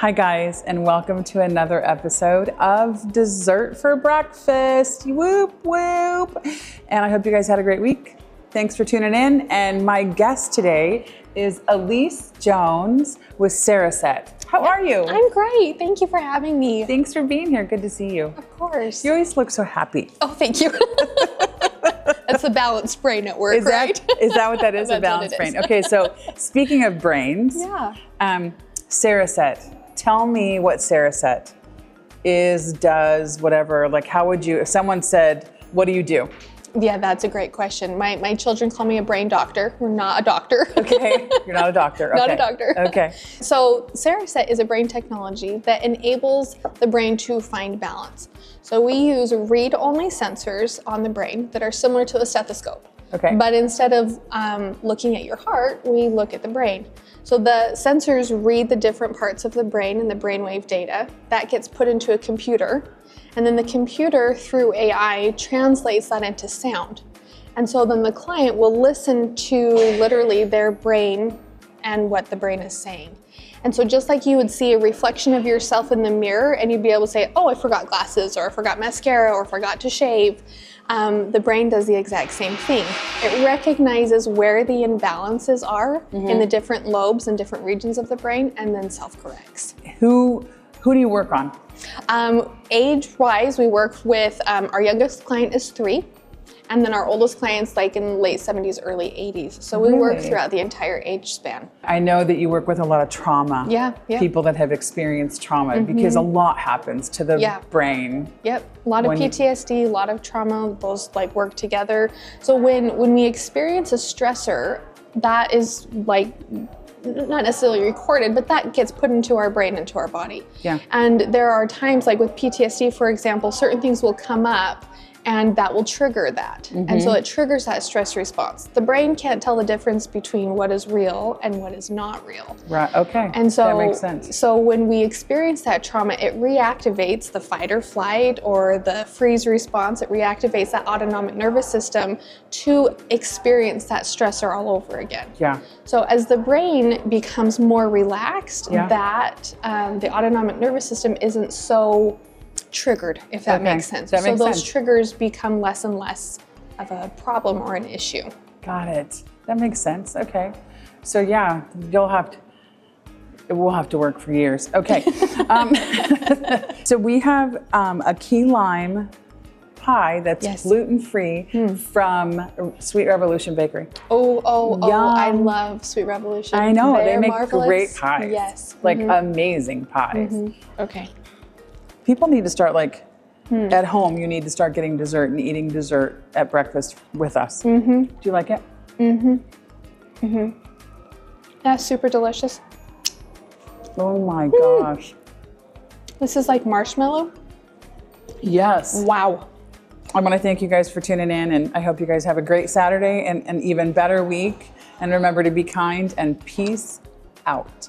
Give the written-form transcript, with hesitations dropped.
Hi guys, and welcome to another episode of Dessert for Breakfast. Whoop, whoop. And I hope you guys had a great week. Thanks for tuning in. And my guest today is Elyse Jones with Saraset. How are you? I'm great. Thank you for having me. Thanks for being here. Good to see you. Of course. You always look so happy. Oh, thank you. That's the balanced brain at work, right? Is that what that is? A balanced brain. Okay, so speaking of brains, Saraset. Tell me what Saraset is, does, whatever. Like, how would you, if someone said, what do you do? Yeah, that's a great question. My children call me a brain doctor. We're not a doctor. Okay, you're not a doctor. Okay. Not a doctor. Okay. So Saraset is a brain technology that enables the brain to find balance. So we use read-only sensors on the brain that are similar to a stethoscope. Okay. But instead of looking at your heart, we look at the brain. So the sensors read the different parts of the brain and the brainwave data. That gets put into a computer. And then the computer, through AI, translates that into sound. And so then the client will listen to literally their brain and what the brain is saying. And so just like you would see a reflection of yourself in the mirror and you'd be able to say, oh, I forgot glasses, or I forgot mascara, or forgot to shave, the brain does the exact same thing. It recognizes where the imbalances are in the different lobes and different regions of the brain, and then self-corrects. Who do you work on? Age-wise, we work with, our youngest client is 3. And then our oldest client's like in late 70s, early 80s. So we work throughout the entire age span. I know that you work with a lot of trauma. Yeah. People that have experienced trauma, because a lot happens to the brain. Yep, a lot of PTSD, a lot of trauma, those like work together. So when we experience a stressor, that is like, not necessarily recorded, but that gets put into our brain, into our body. Yeah. And there are times like with PTSD, for example, certain things will come up and that will trigger that. And so it triggers that stress response. The brain can't tell the difference between what is real and what is not real. Right, okay, and so, that makes sense. So when we experience that trauma, it reactivates the fight or flight or the freeze response. It reactivates that autonomic nervous system to experience that stressor all over again. Yeah. So as the brain becomes more relaxed, that the autonomic nervous system isn't so triggered, if that makes sense. So those triggers become less and less of a problem or an issue. Got it. That makes sense. Okay. So yeah, we'll have to work for years. Okay. So we have a key lime pie that's gluten-free from Sweet Revolution Bakery. Oh, I love Sweet Revolution. I know, they make marvelous. great pies. Yes. Like amazing pies. Okay. People need to start at home, you need to start getting dessert and eating dessert at breakfast with us. Do you like it? Yeah, super delicious. Oh my gosh. This is like marshmallow? Yes. Wow. I want to thank you guys for tuning in, and I hope you guys have a great Saturday and an even better week. And remember to be kind, and peace out.